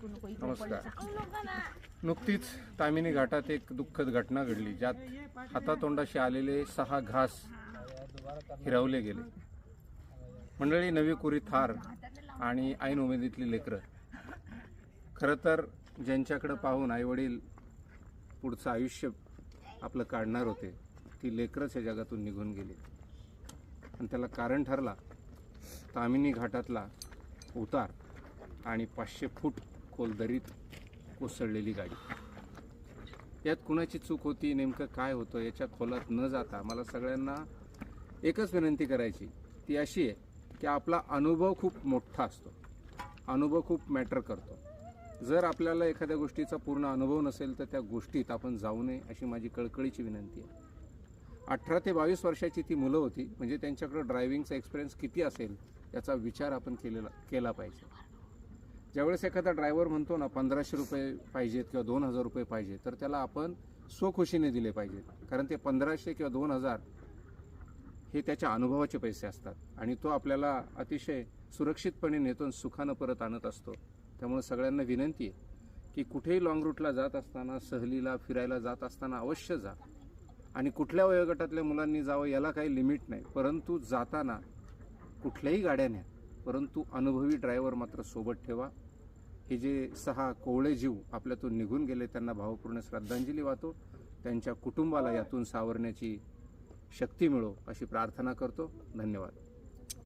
नमस्कार. नुकतीच तामिनी घाटात एक दुःखद घटना घडली, ज्यात हातातोंडाशी आलेले 6 घास हिरावले गेले. मंडळी, नवी कोरी थार आणि ऐन उमेदीतली लेकरं. खरं तर ज्यांच्याकडे पाहून आईवडील पुढचं आयुष्य आपलं काढणार होते, ती लेकरंच या जगातून निघून गेली. आणि त्याला कारण ठरला तामिनी घाटातला उतार आणि 500 फूट खोल दरीत कोसळलेली गाडी. यात कुणाची चूक होती, नेमकं काय होतं, याच्या खोलात न जाता मला सगळ्यांना एकच विनंती करायची, ती अशी आहे की आपला अनुभव खूप मोठा असतो, अनुभव खूप मॅटर करतो. जर आपल्याला एखाद्या गोष्टीचा पूर्ण अनुभव नसेल तर त्या गोष्टीत आपण जाऊ नये, अशी माझी कळकळीची विनंती आहे. 18 ते 22 वर्षाची ती मुलं होती, म्हणजे त्यांच्याकडे ड्रायव्हिंगचा एक्सपिरियन्स किती असेल याचा विचार आपण केला पाहिजे. ज्यावेळेस एखादा ड्रायव्हर म्हणतो ना 1500 रुपये पाहिजेत किंवा 2000 रुपये पाहिजे, तर त्याला आपण स्वखुशीने दिले पाहिजेत. कारण ते 1500 किंवा 2000 हे त्याच्या अनुभवाचे पैसे असतात आणि तो आपल्याला अतिशय सुरक्षितपणे नेतो, सुखानं परत आणत असतो. त्यामुळे सगळ्यांना विनंती आहे की कुठेही लॉंग रूटला जात असताना, सहलीला फिरायला जात असताना अवश्य जा. आणि कुठल्या वयोगटातल्या मुलांनी जावं याला काही लिमिट नाही, परंतु जाताना कुठल्याही गाड्या न्या, परंतु अनुभवी ड्रायव्हर मात्र सोबत ठेवा. हे जे 6 कोवळे जीव आपल्यातून निघून गेले त्यांना भावपूर्ण श्रद्धांजली वाहतो. त्यांच्या कुटुंबाला यातून सावरण्याची शक्ती मिळो अशी प्रार्थना करतो. धन्यवाद.